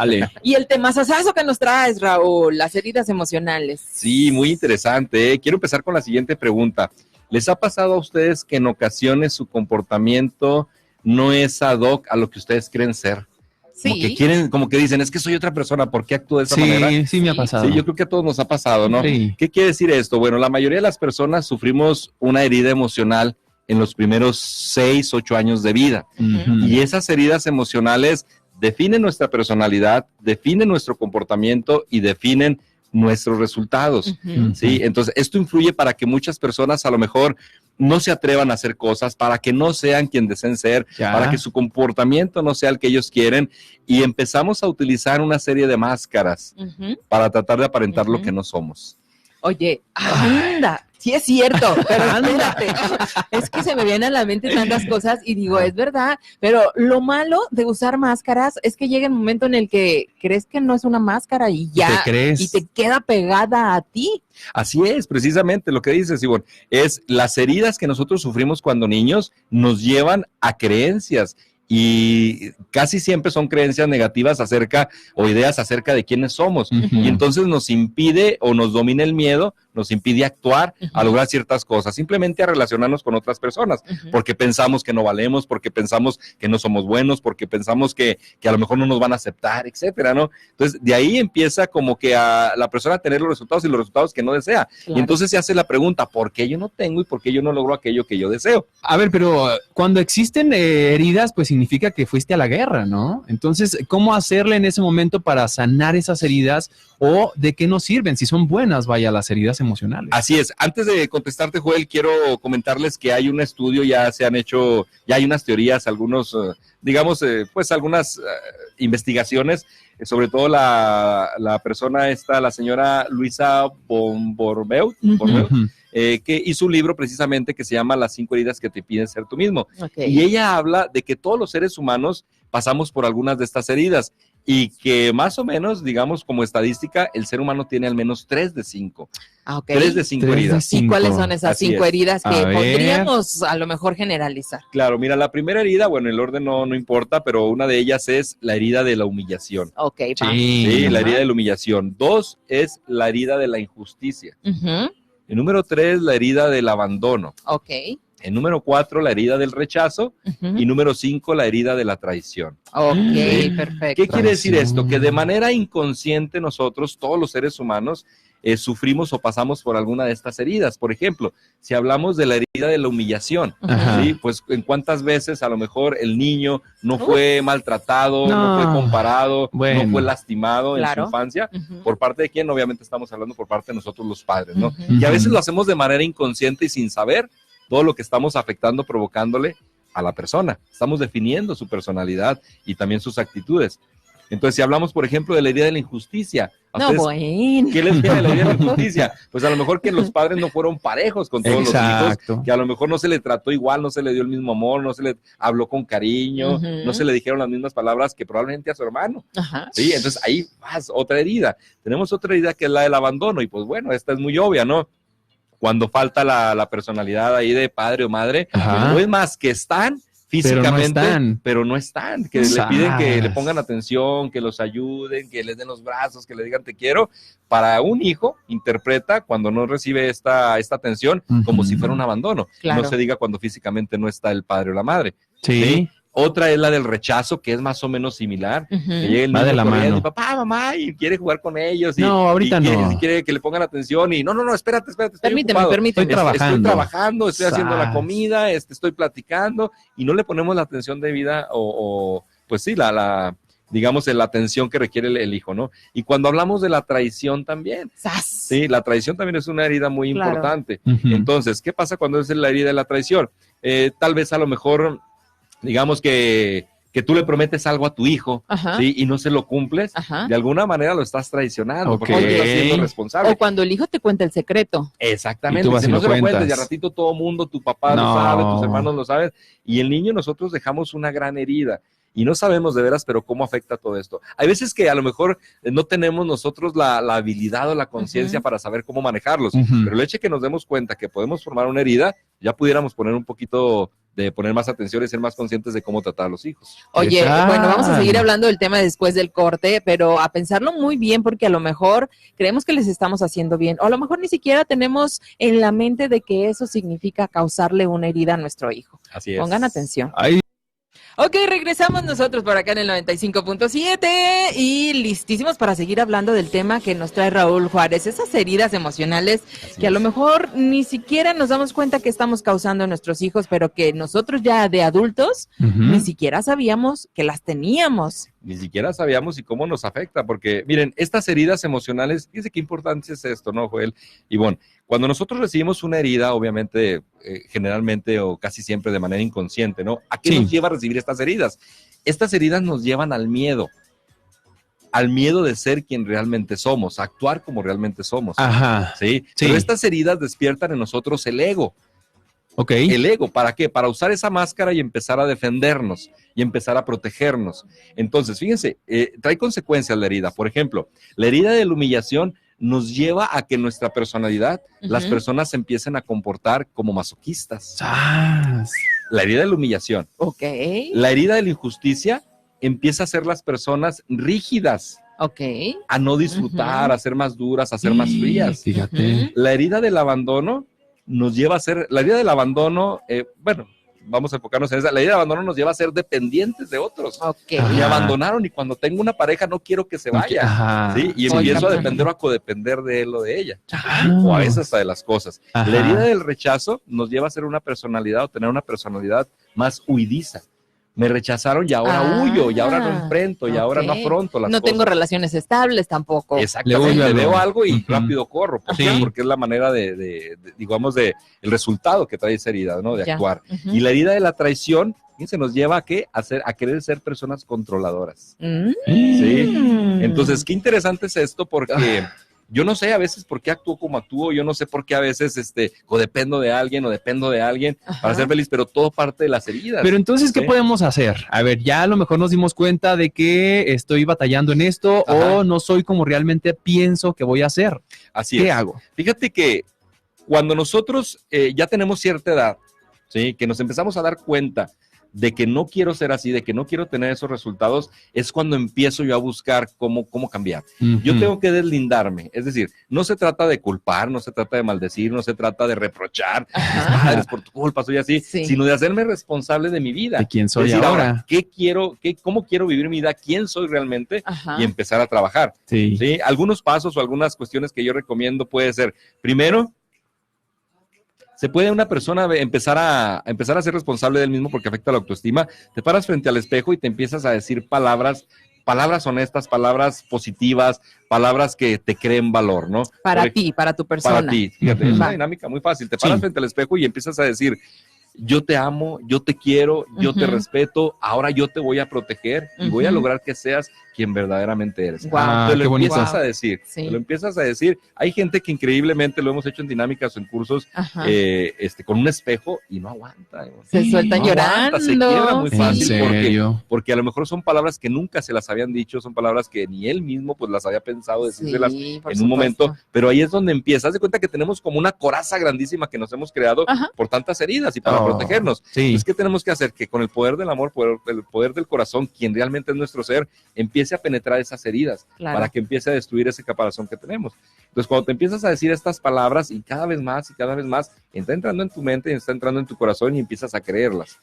Ale. Y el temazazazo que nos traes, Raúl, las heridas emocionales. Sí, muy interesante, ¿eh? Quiero empezar con la siguiente pregunta. ¿Les ha pasado a ustedes que en ocasiones su comportamiento no es ad hoc a lo que ustedes creen ser? Sí. Como que quieren, como que dicen, es que soy otra persona, ¿por qué actúo de esa manera? Sí, me ha pasado. Sí, yo creo que a todos nos ha pasado, ¿no? Sí. ¿Qué quiere decir esto? Bueno, la mayoría de las personas sufrimos una herida emocional en los primeros 6, 8 años de vida. Ujú. Y esas heridas emocionales definen nuestra personalidad, definen nuestro comportamiento y definen nuestros resultados. Ujú. ¿Sí? Entonces, esto influye para que muchas personas a lo mejor no se atrevan a hacer cosas, para que no sean quien deseen ser, Ya. para que su comportamiento no sea el que ellos quieren, y empezamos a utilizar una serie de máscaras Ujú. para tratar de aparentar lo Ujú. que no somos. Oye, anda, sí es cierto, pero espérate, es que se me vienen a la mente tantas cosas y digo, es verdad, pero lo malo de usar máscaras es que llega el momento en el que crees que no es una máscara y ya, ¿Te crees? y te queda pegada a ti. Así es, precisamente lo que dices, Ivonne, es las heridas que nosotros sufrimos cuando niños nos llevan a creencias y casi siempre son creencias negativas acerca o ideas acerca de quiénes somos. Ujú. Y entonces nos impide o nos domina el miedo, nos impide actuar a lograr ciertas cosas, simplemente a relacionarnos con otras personas, Ujú. porque pensamos que no valemos, porque pensamos que no somos buenos, porque pensamos que a lo mejor no nos van a aceptar, etcétera, ¿no? Entonces, de ahí empieza como que a la persona a tener los resultados y los resultados que no desea. Claro. Y entonces se hace la pregunta, ¿por qué yo no tengo y por qué yo no logro aquello que yo deseo? A ver, pero cuando existen heridas, pues significa que fuiste a la guerra, ¿no? Entonces, ¿cómo hacerle en ese momento para sanar esas heridas o de qué nos sirven? Si son buenas, vaya, las heridas emocionales. Así es. Antes de contestarte, Joel, quiero comentarles que hay un estudio, ya se han hecho, ya hay unas teorías, algunos, pues algunas investigaciones, sobre todo la persona esta, la señora Luisa Borbeu, Ujú. que hizo un libro precisamente que se llama Las 5 heridas que te piden ser tú mismo. Ok. Y ella habla de que todos los seres humanos pasamos por algunas de estas heridas y que más o menos, digamos, como estadística, el ser humano tiene al menos 3 de 5. Ah, ok. 3 de 5 3 de heridas. 5. ¿Y cuáles son esas Así 5 es. heridas que A ver. podríamos a lo mejor generalizar? Claro, mira, la primera herida, bueno, el orden no importa, pero una de ellas es la herida de la humillación. Ok, va. Sí, Ajá. la herida de la humillación. 2 es la herida de la injusticia. Ujú. El número 3, la herida del abandono. Ok. El número 4, la herida del rechazo. Ujú. Y número 5, la herida de la traición. Ok, Sí. perfecto. ¿Qué quiere decir Traición. esto? Que de manera inconsciente nosotros, todos los seres humanos, sufrimos o pasamos por alguna de estas heridas. Por ejemplo, si hablamos de la herida de la humillación, Ajá. ¿sí? Pues en cuántas veces a lo mejor el niño no fue maltratado, no No. fue comparado, Bueno. no fue lastimado en su Claro. infancia. Ujú. ¿Por parte de quién? Obviamente estamos hablando por parte de nosotros los padres, ¿no? Ujú. Y a veces lo hacemos de manera inconsciente y sin saber todo lo que estamos afectando, provocándole a la persona. Estamos definiendo su personalidad y también sus actitudes. Entonces, si hablamos, por ejemplo, de la herida de la injusticia, ¿a No, ustedes bueno. qué les viene la herida de la injusticia? Pues a lo mejor que los padres no fueron parejos con todos los Exacto. hijos, que a lo mejor no se le trató igual, no se le dio el mismo amor, no se le habló con cariño, Ujú. no se le dijeron las mismas palabras que probablemente a su hermano. Ajá. Sí, entonces ahí vas, otra herida. Tenemos otra herida que es la del abandono, y pues bueno, esta es muy obvia, ¿no? Cuando falta la personalidad ahí de padre o madre, Ajá. no es más que están físicamente, pero no están, que le piden que le pongan atención, que los ayuden, que les den los brazos, que le digan te quiero. Para un hijo, interpreta cuando no recibe esta atención como si fuera un abandono. Claro. No se diga cuando físicamente no está el padre o la madre. Sí. Otra es la del rechazo, que es más o menos similar. Ujú. Que llegue el Va de niño la corriendo, mano. y papá, mamá, y quiere jugar con ellos. Y, No, ahorita y quiere, no. y quiere que le pongan atención y no, espérate, estoy Permíteme, ocupado. permíteme. Estoy trabajando. Estoy trabajando, estoy haciendo la Sas. comida, estoy platicando y no le ponemos la atención debida o pues sí, digamos, la atención que requiere el hijo, ¿no? Y cuando hablamos de la traición también, ¡Sas! sí, la traición también es una herida muy Claro. importante. Ujú. Entonces, ¿qué pasa cuando es la herida de la traición? Tal vez a lo mejor, digamos que tú le prometes algo a tu hijo, Ajá. ¿sí? Y no se lo cumples, Ajá. de alguna manera lo estás traicionando, porque no Ok. te estás siendo responsable. O cuando el hijo te cuenta el secreto. Exactamente, Y tú vas si y no lo se lo cuentes, cuentas. y a ratito todo mundo, tu papá No. lo sabe, tus hermanos lo saben, y el niño nosotros dejamos una gran herida. Y no sabemos de veras, pero cómo afecta todo esto. Hay veces que a lo mejor no tenemos nosotros la habilidad o la conciencia Ujú. para saber cómo manejarlos, Ujú. pero el hecho de que nos demos cuenta que podemos formar una herida, ya pudiéramos poner un poquito de poner más atención y ser más conscientes de cómo tratar a los hijos. Oye, Exacto. bueno, vamos a seguir hablando del tema después del corte, pero a pensarlo muy bien porque a lo mejor creemos que les estamos haciendo bien o a lo mejor ni siquiera tenemos en la mente de que eso significa causarle una herida a nuestro hijo. Así es. Pongan atención. Ay, Ok, regresamos nosotros por acá en el 95.7 y listísimos para seguir hablando del tema que nos trae Raúl Juárez, esas heridas emocionales Así que a lo es. mejor ni siquiera nos damos cuenta que estamos causando a nuestros hijos, pero que nosotros ya de adultos ni siquiera sabíamos que las teníamos. Ni siquiera sabíamos y cómo nos afecta, porque miren, estas heridas emocionales, fíjense qué importante es esto, ¿no, Joel? Y bueno, cuando nosotros recibimos una herida, obviamente, generalmente o casi siempre de manera inconsciente, ¿no? ¿A qué Sí. nos lleva a recibir estas heridas? Estas heridas nos llevan al miedo de ser quien realmente somos, a actuar como realmente somos. Ajá. ¿Sí? Sí. Pero estas heridas despiertan en nosotros el ego. Ok. El ego, ¿para qué? Para usar esa máscara y empezar a defendernos y empezar a protegernos. Entonces, fíjense, trae consecuencias la herida. Por ejemplo, la herida de la humillación nos lleva a que nuestra personalidad, las personas se empiecen a comportar como masoquistas. ¡Sas! La herida de la humillación. Ok, La herida de la injusticia empieza a hacer las personas rígidas, ok. a no disfrutar, a ser más duras, a ser más frías. Fíjate. La herida del abandono nos lleva a ser, la herida del abandono, bueno, vamos a enfocarnos en esa, la herida del abandono nos lleva a ser dependientes de otros. Ok. Ajá. Me abandonaron y cuando tengo una pareja no quiero que se vaya. Ajá. ¿Sí? Y Oigan, empiezo a ajá. depender o a codepender de él o de ella. Ah. O a veces hasta de las cosas. Ajá. La herida del rechazo nos lleva a ser una personalidad o tener una personalidad más huidiza. Me rechazaron y ahora huyo, y ahora no enfrento, y ahora no ok. afronto las No cosas. tengo relaciones estables tampoco. Exactamente, Le huyo a lo- veo algo y Ujú. rápido corro. ¿Por qué? Sí. Porque es la manera digamos, de el resultado que trae esa herida, ¿no? De Ya. actuar. Ujú. Y la herida de la traición, fíjense, nos lleva a qué? A querer ser personas controladoras. Mm. Sí. Entonces, qué interesante es esto porque yo no sé a veces por qué actúo como actúo, yo no sé por qué a veces codependo de alguien o dependo de alguien Ajá. para ser feliz, pero todo parte de las heridas. Pero entonces, ¿qué Sí. podemos hacer? A ver, ya a lo mejor nos dimos cuenta de que estoy batallando en esto Ajá. o no soy como realmente pienso que voy a hacer. Así ¿Qué es. hago? Fíjate que cuando nosotros ya tenemos cierta edad, ¿sí? Que nos empezamos a dar cuenta de que no quiero ser así, de que no quiero tener esos resultados, es cuando empiezo yo a buscar cómo cambiar. Yo Ujú. tengo que deslindarme, es decir, no se trata de culpar, no se trata de maldecir, no se trata de reprochar a mis Ajá. padres por tu culpa, soy así, Sí. sino de hacerme responsable de mi vida. ¿De quién soy Es decir, ahora? ¿qué quiero, cómo quiero vivir mi vida? ¿Quién soy realmente? Ajá. Y empezar a trabajar. Sí. ¿Sí? Algunos pasos o algunas cuestiones que yo recomiendo puede ser, primero, se puede una persona empezar a ser responsable del mismo porque afecta la autoestima. Te paras frente al espejo y te empiezas a decir palabras honestas, palabras positivas, palabras que te creen valor, ¿no? Para ti, para tu persona. Para ti. Fíjate, es Ujú. una Va. dinámica muy fácil. Te paras Sí. frente al espejo y empiezas a decir, yo te amo, yo te quiero, yo te Ujú. respeto, ahora yo te voy a proteger y voy a Ujú. lograr que seas quien verdaderamente eres. Guau. Te lo qué bonito. empiezas Wow. a decir, Sí. te lo empiezas a decir. Hay gente que increíblemente lo hemos hecho en dinámicas o en cursos Ajá. con un espejo y no aguanta. Se sueltan No aguanta, llorando. se quiebra muy ¿En fácil porque serio? porque a lo mejor son palabras que nunca se las habían dicho, son palabras que ni él mismo pues las había pensado decírselas Sí, por en un supuesto. momento, pero ahí es donde empieza. Haz de cuenta que tenemos como una coraza grandísima que nos hemos creado Ajá. por tantas heridas y para Oh, protegernos. Sí. Entonces, ¿qué tenemos que hacer? Que con el poder del amor, el poder del corazón, quien realmente es nuestro ser, empiece a penetrar esas heridas Claro. para que empiece a destruir ese caparazón que tenemos. Entonces, cuando te empiezas a decir estas palabras y cada vez más, está entrando en tu mente, está entrando en tu corazón y empiezas a creerlas.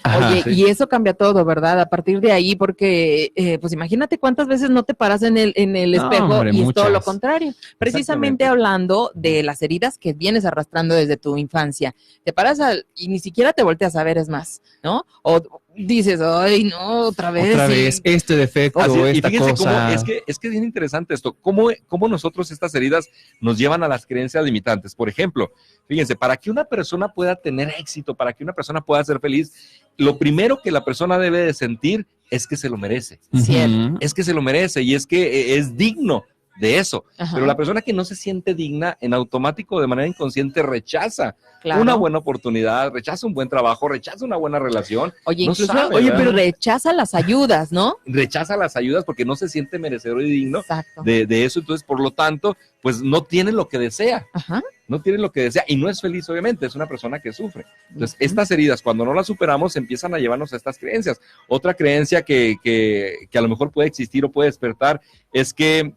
Ajá. Oye, sí. y eso cambia todo, ¿verdad? A partir de ahí, porque, pues imagínate cuántas veces no te paras en el No, espejo hombre, y es todo lo muchas. contrario. Precisamente Exactamente. hablando de las heridas que vienes arrastrando desde tu infancia. Te paras y ni siquiera te volteas a ver, es más, ¿no? O dices, ay, no, otra vez. Otra sí. vez, este defecto, Así es, y esta fíjense cosa. cómo es que es bien interesante esto, cómo nosotros estas heridas nos llevan a las creencias limitantes. Por ejemplo, fíjense, para que una persona pueda tener éxito, para que una persona pueda ser feliz, lo primero que la persona debe de sentir es que se lo merece, Cierto. Ujú. es que se lo merece y es que es digno de eso. Ajá. Pero la persona que no se siente digna, en automático, de manera inconsciente, rechaza Claro. una buena oportunidad, rechaza un buen trabajo, rechaza una buena relación. Oye, no incluso, sabe, oye, ¿verdad? pero rechaza las ayudas, ¿no? Rechaza las ayudas porque no se siente merecedor y digno Exacto. de eso, entonces por lo tanto, pues no tiene lo que desea. Ajá. No tiene lo que desea y no es feliz, obviamente, es una persona que sufre. Entonces, estas heridas, cuando no las superamos, empiezan a llevarnos a estas creencias. Otra creencia que a lo mejor puede existir o puede despertar es que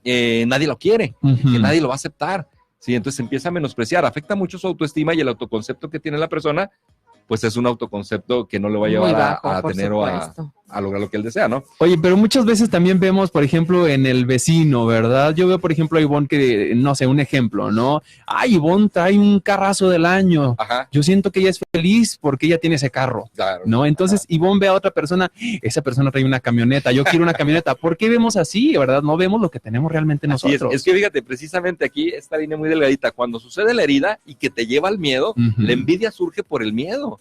nadie lo quiere, que nadie lo va a aceptar. Sí, entonces empieza a menospreciar, afecta mucho su autoestima y el autoconcepto que tiene la persona, pues es un autoconcepto que no le va a llevar a tener o a lograr lo que él desea, ¿no? Oye, pero muchas veces también vemos, por ejemplo, en el vecino, ¿verdad? Yo veo, por ejemplo, a Ivonne que, no sé, un ejemplo, ¿no? Ay, Ivonne trae un carrazo del año. Ajá. Yo siento que ella es feliz porque ella tiene ese carro, Claro. ¿no? Entonces, Ivonne ve a otra persona, esa persona trae una camioneta, yo quiero una camioneta. ¿Por qué vemos así, verdad? No vemos lo que tenemos realmente Así nosotros. es que fíjate, precisamente aquí esta línea muy delgadita, cuando sucede la herida y que te lleva al miedo, la envidia surge por el miedo.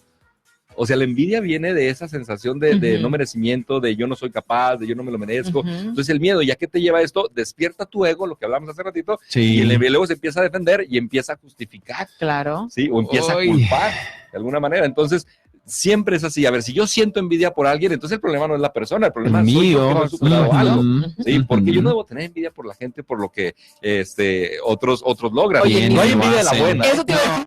O sea, la envidia viene de esa sensación de no merecimiento, de yo no soy capaz, de yo no me lo merezco. Entonces el miedo, ¿ya qué te lleva a esto? Despierta tu ego, lo que hablamos hace ratito, y el luego se empieza a defender y empieza a justificar. Claro. ¿Sí? O empieza a culpar de alguna manera. Entonces, siempre es así. A ver, si yo siento envidia por alguien, entonces el problema no es la persona, el problema es yo que no he superado algo. ¿Sí? Porque yo no debo tener envidia por la gente, por lo que otros logran. Oye, no hay envidia de la buena. Eso te iba a decir.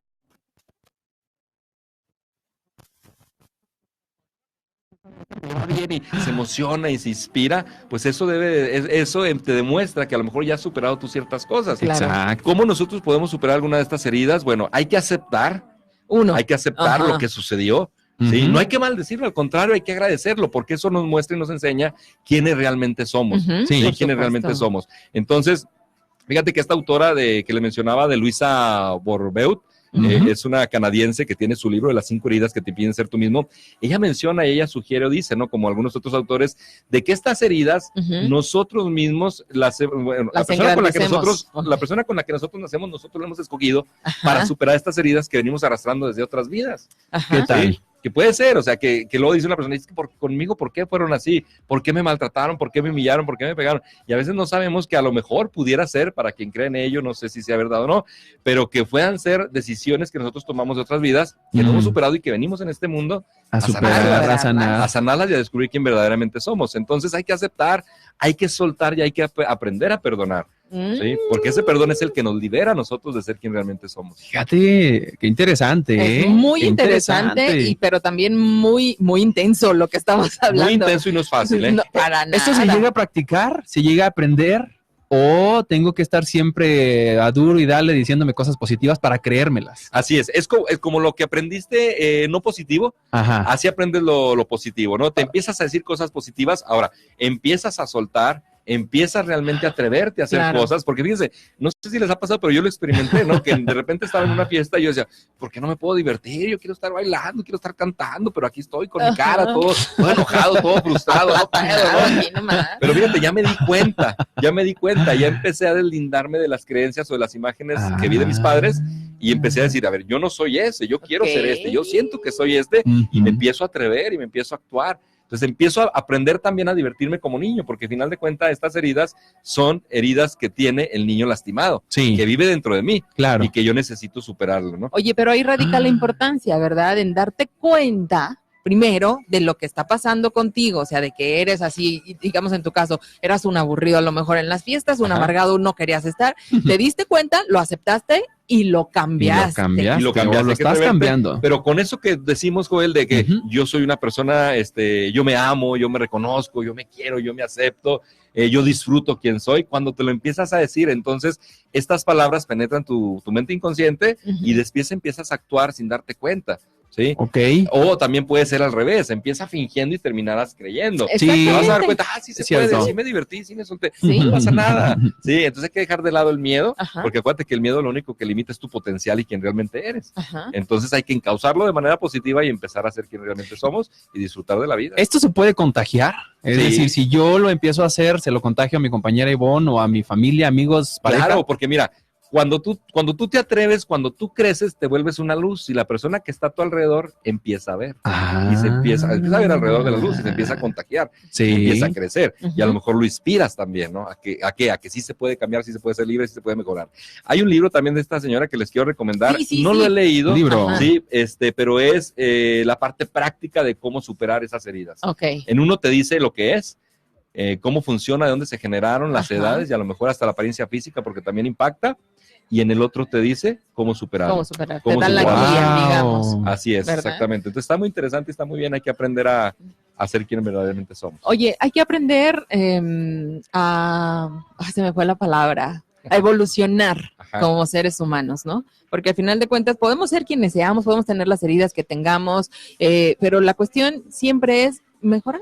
Bien y se emociona y se inspira, pues eso te demuestra que a lo mejor ya has superado tú ciertas cosas. Claro. Exacto. ¿Cómo nosotros podemos superar alguna de estas heridas? Bueno, hay que aceptar lo que sucedió. ¿Sí? No hay que maldecirlo, al contrario, hay que agradecerlo, porque eso nos muestra y nos enseña quiénes realmente somos. Quiénes realmente somos. Entonces, fíjate que esta autora que le mencionaba, de Luisa Borbeut, es una canadiense que tiene su libro de las 5 heridas que te piden ser tú mismo. Ella menciona y ella sugiere o dice, ¿no? Como algunos otros autores, de que estas heridas nosotros mismos, la persona con la que nosotros nacemos, nosotros lo hemos escogido para superar estas heridas que venimos arrastrando desde otras vidas. ¿Qué tal? ¿Sí? Que puede ser, o sea, que luego dice una persona, es que conmigo, ¿por qué fueron así? ¿Por qué me maltrataron? ¿Por qué me humillaron? ¿Por qué me pegaron? Y a veces no sabemos que a lo mejor pudiera ser, para quien cree en ello, no sé si sea verdad o no, pero que puedan ser decisiones que nosotros tomamos de otras vidas, que no hemos superado y que venimos en este mundo a sanarlas y a descubrir quién verdaderamente somos. Entonces hay que aceptar, hay que soltar y hay que aprender a perdonar. ¿Sí? Porque ese perdón es el que nos libera a nosotros de ser quien realmente somos. Fíjate, qué interesante. Es muy interesante, pero también muy, muy intenso lo que estamos hablando. Muy intenso y no es fácil, ¿eh? No, para nada. ¿Esto se llega a practicar? ¿Se llega a aprender? ¿O tengo que estar siempre a duro y darle diciéndome cosas positivas para creérmelas? Así es como lo que aprendiste no positivo, así aprendes lo positivo, ¿no? Te empiezas a decir cosas positivas, ahora empiezas a soltar, empiezas realmente a atreverte a hacer cosas, porque fíjense, no sé si les ha pasado, pero yo lo experimenté, ¿no? Que de repente estaba en una fiesta y yo decía, ¿por qué no me puedo divertir? Yo quiero estar bailando, quiero estar cantando, pero aquí estoy con mi cara todo enojado, todo frustrado, no puedo, ¿no? Pero fíjate, ya me di cuenta, ya empecé a deslindarme de las creencias o de las imágenes que vi de mis padres y empecé a decir, a ver, yo no soy ese, yo quiero ser este, yo siento que soy este y me empiezo a atrever y me empiezo a actuar. Entonces empiezo a aprender también a divertirme como niño, porque al final de cuentas estas heridas son heridas que tiene el niño lastimado, que vive dentro de mí y que yo necesito superarlo, ¿no? Oye, pero ahí radica la importancia, ¿verdad? En darte cuenta primero de lo que está pasando contigo, o sea, de que eres así, digamos en tu caso, eras un aburrido a lo mejor en las fiestas, un amargado, no querías estar, te diste cuenta, lo aceptaste y lo cambiaste. Y lo estás cambiando. Pero con eso que decimos, Joel, de que yo soy una persona, yo me amo, yo me reconozco, yo me quiero, yo me acepto, yo disfruto quien soy, cuando te lo empiezas a decir, entonces estas palabras penetran tu mente inconsciente y después empiezas a actuar sin darte cuenta. ¿Sí? O también puede ser al revés, empieza fingiendo y terminarás creyendo. Te vas a dar cuenta, sí se puede, sí me divertí, sí me solté, no pasa nada. Sí, entonces hay que dejar de lado el miedo, porque acuérdate que el miedo lo único que limita es tu potencial y quién realmente eres. Entonces hay que encauzarlo de manera positiva y empezar a ser quien realmente somos y disfrutar de la vida. ¿Esto se puede contagiar? Es decir, si yo lo empiezo a hacer, se lo contagio a mi compañera Ivonne o a mi familia, amigos, pareja. Claro, porque mira, cuando tú te atreves, cuando tú creces, te vuelves una luz y la persona que está a tu alrededor empieza a ver. Y se empieza a ver alrededor de la luz y se empieza a contagiar. Sí. Empieza a crecer. Ujú. Y a lo mejor lo inspiras también, ¿no? A que sí se puede cambiar, sí se puede ser libre, sí se puede mejorar. Hay un libro también de esta señora que les quiero recomendar. Sí, no sí. lo he leído. Libro. Ajá. Sí, pero es la parte práctica de cómo superar esas heridas. Ok. En uno te dice lo que es, cómo funciona, de dónde se generaron las Ajá. edades y a lo mejor hasta la apariencia física, porque también impacta. Y en el otro te dice cómo superarlo. ¿Cómo superar? ¿Cómo Te dan la superar? guía, Wow. digamos. Así es, ¿Verdad? exactamente. Entonces está muy interesante, está muy bien. Hay que aprender a ser quien verdaderamente somos. Oye, hay que aprender se me fue la palabra, a evolucionar Ajá. como seres humanos, ¿no? Porque al final de cuentas podemos ser quienes seamos, podemos tener las heridas que tengamos, pero la cuestión siempre es mejorar,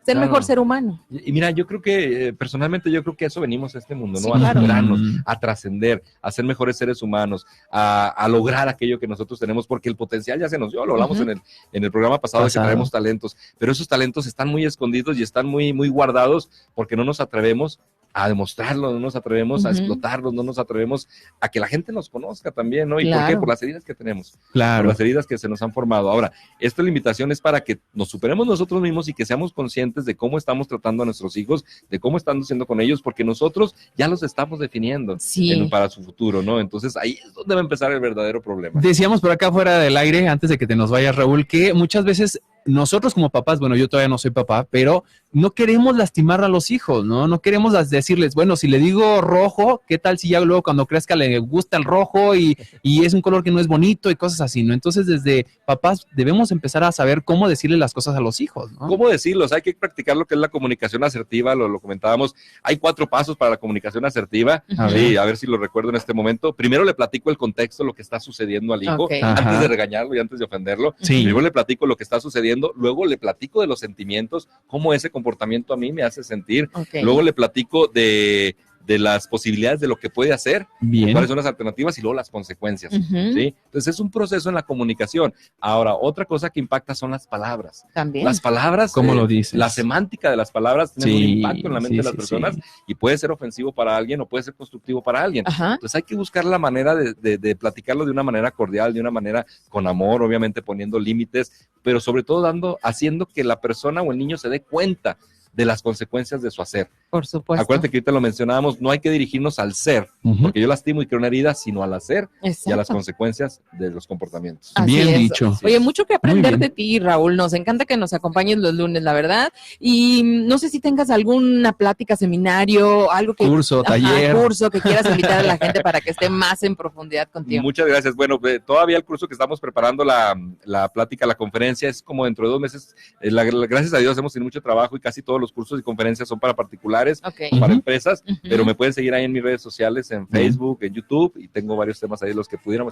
ser Claro. mejor ser humano. Y mira, yo creo que, personalmente, yo creo que a eso venimos a este mundo, ¿no? Sí, A claro. superarnos, a trascender, a ser mejores seres humanos, a lograr aquello que nosotros tenemos, porque el potencial ya se nos dio, lo hablamos Ujú. en el programa pasado, de que traemos talentos, pero esos talentos están muy escondidos y están muy, muy guardados porque no nos atrevemos a demostrarlos, no nos atrevemos a Ujú. explotarlos, no nos atrevemos a que la gente nos conozca también, ¿no? ¿Y por Claro. qué? Por las heridas que tenemos. Por Claro. las heridas que se nos han formado. Ahora, esta invitación es para que nos superemos nosotros mismos y que seamos conscientes de cómo estamos tratando a nuestros hijos, de cómo estamos siendo con ellos, porque nosotros ya los estamos definiendo Sí. para su futuro, ¿no? Entonces ahí es donde va a empezar el verdadero problema. Decíamos por acá fuera del aire, antes de que te nos vayas, Raúl, que muchas veces nosotros como papás, bueno, yo todavía no soy papá, pero no queremos lastimar a los hijos, ¿no? No queremos decirles, bueno, si le digo rojo, ¿qué tal si ya luego cuando crezca le gusta el rojo y es un color que no es bonito y cosas así, ¿no? Entonces, desde papás debemos empezar a saber cómo decirle las cosas a los hijos, ¿no? ¿Cómo decirlos? Hay que practicar lo que es la comunicación asertiva, lo comentábamos. Hay 4 pasos para la comunicación asertiva. A ver. Sí, a ver si lo recuerdo en este momento. Primero le platico el contexto, lo que está sucediendo al hijo, Ok. antes Ajá. de regañarlo y antes de ofenderlo. Sí. Primero le platico lo que está sucediendo, luego le platico de los sentimientos, cómo ese comportamiento a mí me hace sentir. Ok. Luego le platico de las posibilidades de lo que puede hacer, Bien. cuáles son las alternativas y luego las consecuencias. Ujú. ¿Sí? Entonces es un proceso en la comunicación. Ahora, otra cosa que impacta son las palabras. También. Las palabras, ¿Cómo lo dices? la semántica de las palabras tiene un impacto en la mente de las personas sí. y puede ser ofensivo para alguien o puede ser constructivo para alguien. Ajá. Entonces hay que buscar la manera de platicarlo de una manera cordial, de una manera con amor, obviamente poniendo límites, pero sobre todo haciendo que la persona o el niño se dé cuenta de las consecuencias de su hacer. Por supuesto. Acuérdate que ahorita lo mencionábamos, no hay que dirigirnos al ser, Ujú. porque yo lastimo y creo una herida, sino al hacer y a las Exacto. consecuencias de los comportamientos. Así Bien es. dicho. Oye, mucho que aprender Muy de bien. ti, Raúl. Nos encanta que nos acompañes los lunes, la verdad. Y no sé si tengas alguna plática, seminario, algo que... Curso, Ajá, taller. curso que quieras invitar a la gente para que esté más en profundidad contigo. Muchas gracias. Bueno, todavía el curso que estamos preparando, la plática, la conferencia, es como dentro de 2 meses. Gracias a Dios hemos tenido mucho trabajo y casi todos los cursos y conferencias son para particulares, Ok. para Ujú. empresas, Ujú. pero me pueden seguir ahí en mis redes sociales, en Facebook, en YouTube, y tengo varios temas ahí de los que pudiéramos estar